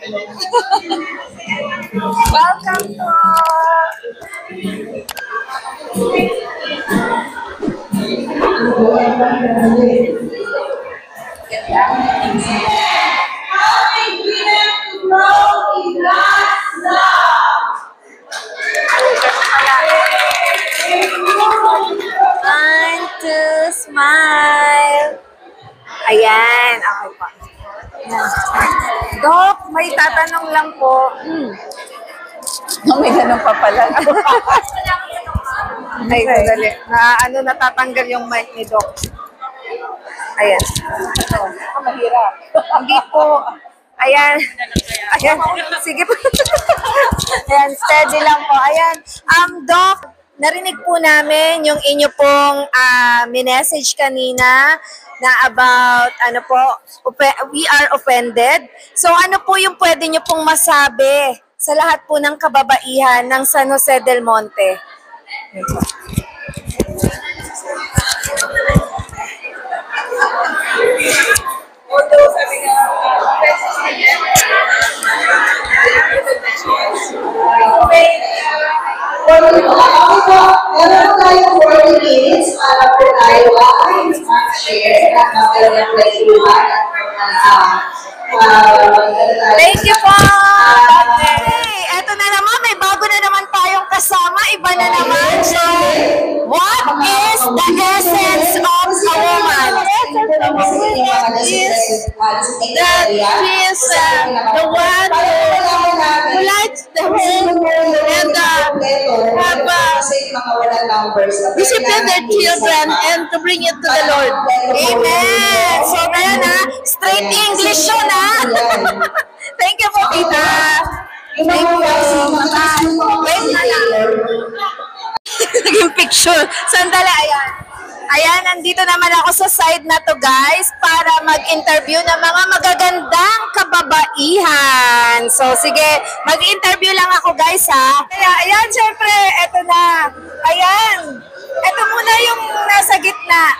Welcome po! Time to smile. Ayan, okay po. Dok, may tatanong lang po. May ganun pa pala. Ay, dali. Natatanggal yung mic ni Doc. Ayan. Mahirap. Hindi po. Ayan. Ayan. Sige po. Ayan, steady lang po. Ayan. Doc, narinig po namin yung inyo pong minessage kanina na about, we are offended. So, ano po yung pwede nyo pong masabi sa lahat po ng kababaihan ng San Jose del Monte? Meron tayong 40 minutes para po tayo mag-share at magkaroon ng kwentuhan at Thank you po! Hey, eto na naman, may bago na naman tayong kasama, iba na naman. So, what is the essence of a woman? That is the one who likes the home and discipline their children and to bring it to the Lord. Amen! So, ayan straight English yun Thank you po, Tita. Thank you. Wait na lang. Naging picture. Sandali, ayan. Ayan, nandito naman ako sa side na to, guys, para mag-interview ng mga magagandang kababaihan. So, sige, mag-interview lang ako, guys, Kaya, ayan, syempre, eto na. Ayan. Eto muna yung nasa gitna.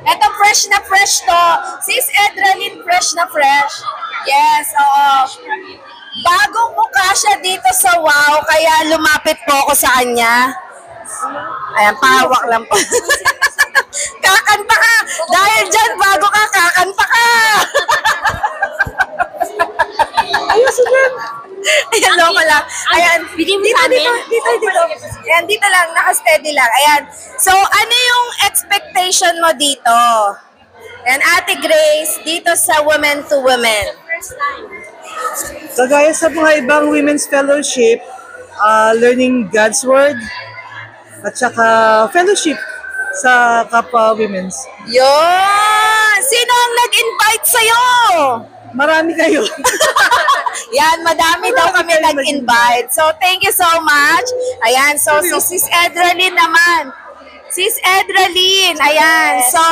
Eto, fresh na fresh to. Sis Edralyn, fresh na fresh. Yes, oo. Bagong mukha siya dito sa WOW, kaya lumapit po ako sa kanya. Ayan, pahawak lang po. Kakanta ka! Dahil dyan, bago ka, kakanta ka! Ayusin yan. Ayan, loko lang. Ayan, dito. Ayan, dito lang, naka-steady lang. Ayan. So, ano yung expectation mo dito? Ayan, Ate Grace, dito sa Women to Women. Kagaya sa mga ibang women's fellowship, learning God's Word, at saka fellowship sa kapwa women's. Yun! Sino ang nag-invite sa'yo? Marami kayo. Yan, madami daw kami nag-invite. So, thank you so much. Ayan, so si Sis Edralyn naman. Sis Edralyn, ayan. So,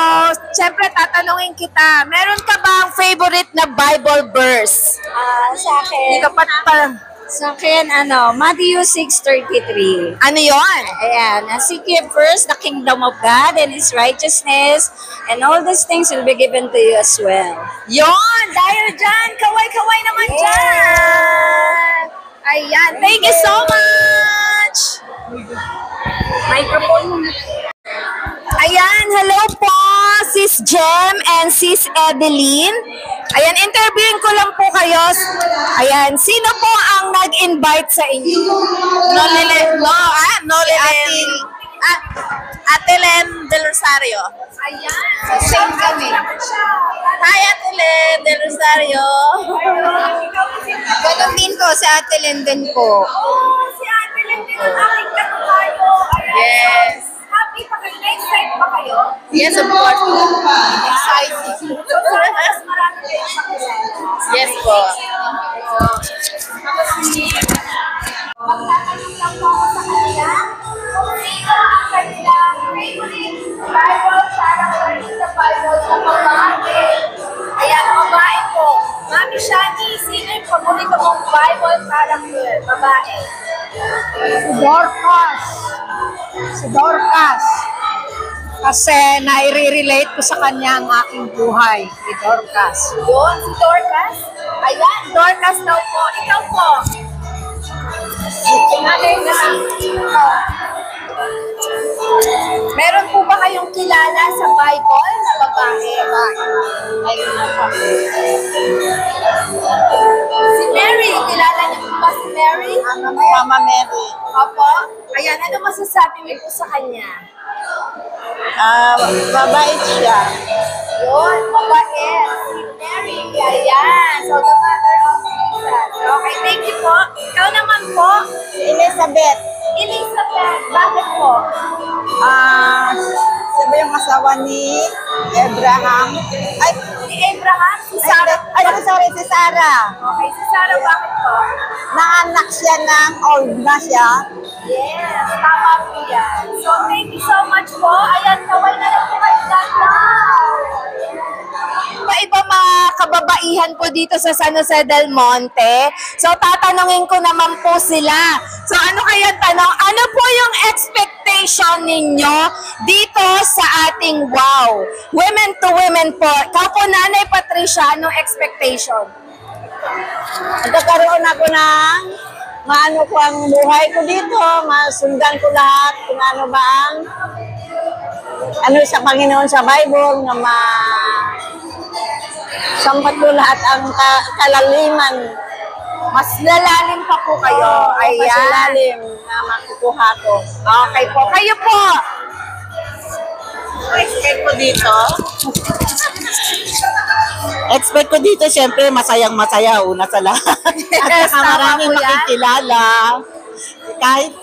syempre tatanungin kita, meron ka bang favorite na Bible verse? Sa akin, Hindi ka sa akin, Matthew 6:33. Ano yon? Ayan, seek ye first the kingdom of God and His righteousness, and all these things will be given to you as well. Yon! Dahil dyan, kaway-kaway naman dyan! Ayan, thank you so much! Microphone. Ayan, hello po, Sis Jem and Sis Edeline. Ayan, interviewin ko lang po kayo. Ayan, sino po ang nag-invite sa inyo? Ate Len Del Rosario. Ayan, Same kami. Hi, Ate Len Del Rosario. Ganun din ko, sa Ate Len din po. Oh, si Ate Len din ang aking kayo. Yes. Happy pa kayo? Excited pa kayo? Yes, of course. So, Exciting. mas marami kayo pakilala. Yes po. Magtatanong lang po ako sa kanila kung sino ang kanilang favorite Bible character in the Bible sa babae. Ayan, babae po. Mami Shani, sino yung paborito mong Bible character? Babae. Si Dorcas. Kasi nai-relate ko sa kanya ang aking buhay, ni Dorcas. Yun, si Dorcas. Ayan, Dorcas daw po. Ikaw po. Meron po ba kayong kilala sa Bible na babae? Ayun na po. Si Mary, kilala niyo po ba si Mary? Mama Mary. Opo. Ayan, ano masasabi mo po sa kanya? Mabait siya. Yun, mabait. Si Mary. Ayan. So, the mother of Jesus. Okay, thank you po. Ikaw naman po. Si Elizabeth. Elizabeth, bakit po? Siya ba yung asawa ni Abraham? Ay, Si Abraham, si Sarah. sorry, si Sarah. Okay, si Sarah, bakit po? Naanak siya ng old na siya. Yes, tama po yan. So, thank you so much po. Ayan, kaway na lang po kayo iba mga kababaihan po dito sa San Jose del Monte. So, tatanungin ko naman po sila. So, ano kaya tanong? Ano po yung expectation ninyo dito sa ating WOW? Women to Women po. Ikaw po, Nanay Patricia, anong expectation? Nagkakaroon ako ng maano ko ang buhay ko dito, masundan ko lahat kung ano ba ang ano sa Panginoon sa Bible na sampat ko lahat ang kalaliman. Mas lalalim pa po kayo. Mas Ayan. lalim na makukuha ko. Okay po. Kayo po. Expect ko dito? Expect ko dito, syempre, masayang-masaya una sa lahat. At saka tama maraming po yan. makikilala. Kahit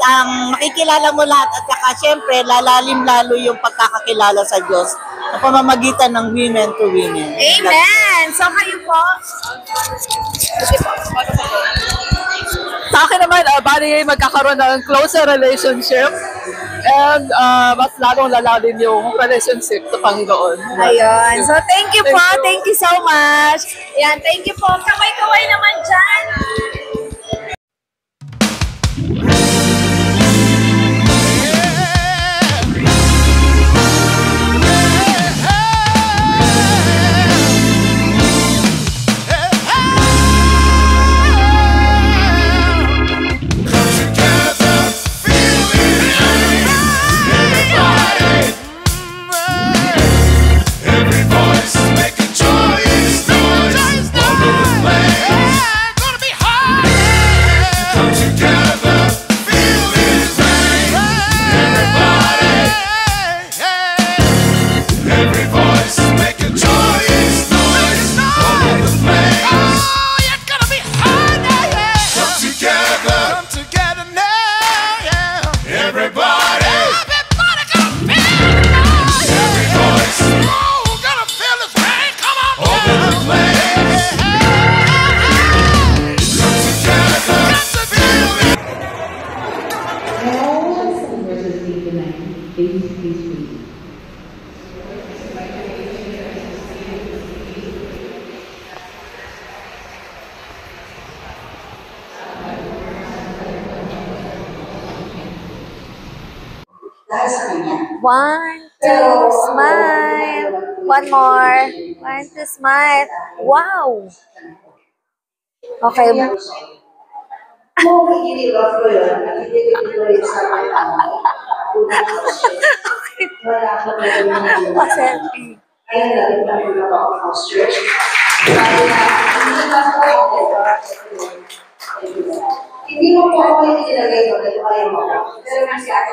makikilala mo lahat at saka syempre, lalalim lalo yung pagkakakilala sa Diyos sa pamamagitan ng women to women. Amen. So kayo po. Sa akin naman, bali magkakaroon ng closer relationship and mas lalong lalalim yung relationship sa Panginoon. Ayun. So thank you po. Thank you. Thank you so much. Ayan, thank you po. Kaway-kaway naman dyan. Dahil sa kanya. 1, 2, smile. One more. 1, 2, smile. Wow. Okay. Kung i-love ko yun, hindi ko rin sa mga tao. Wala ko na rin yung Selfie. kaya natin na yung ako house church. Kaya na, hindi na ako hindi mo po ako yung itinagay ko, dahil kaya mo. Pero kasi ako,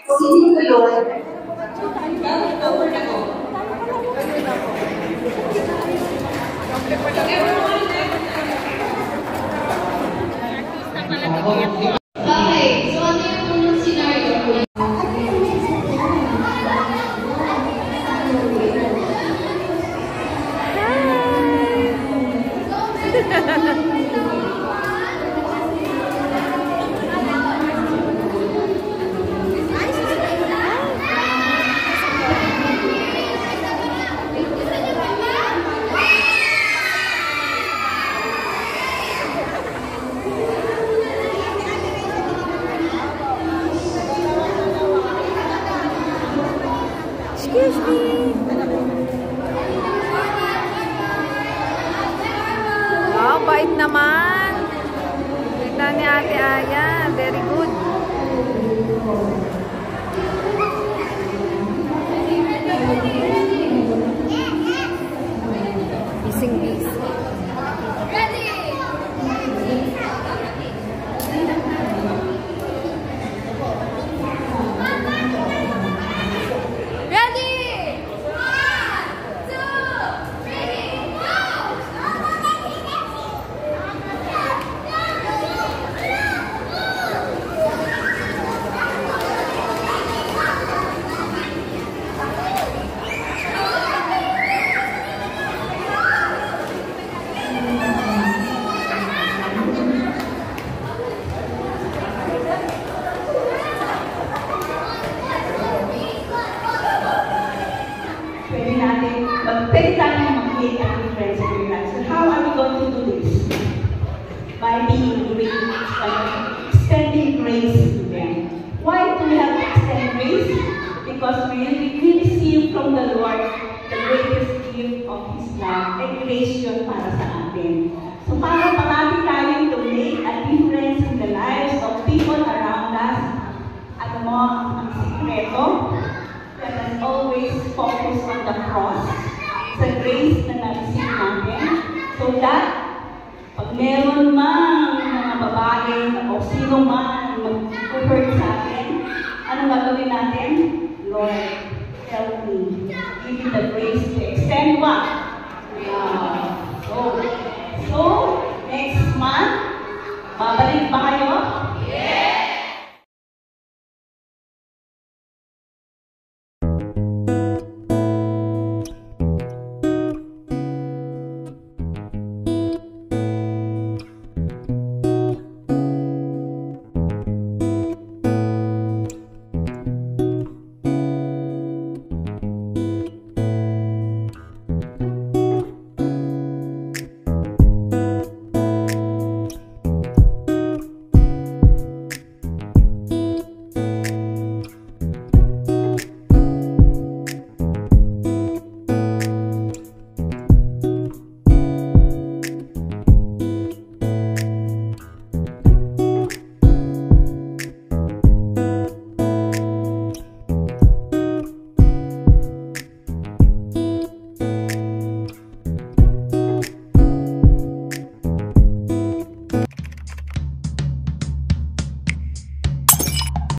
kung hindi ko yun, Wow, bait naman. Tignan ni Ate Aya. Very good. Bising-bising. Pwede tayong mag-make a difference in your lives. And how are we going to do this? By being great, by extending grace to them. Why do we have to extend grace? Because we receive from the Lord the greatest gift of His love and grace yun para sa atin. So para palagi tayong to make a difference in the lives of people around us, alam mo, ang sikreto, let us always focus on the cross, sa grace na na-receive natin, so that pag meron mang mga babae o sino man mag-hurt sa atin, anong gagawin natin? Lord, help me. Give me the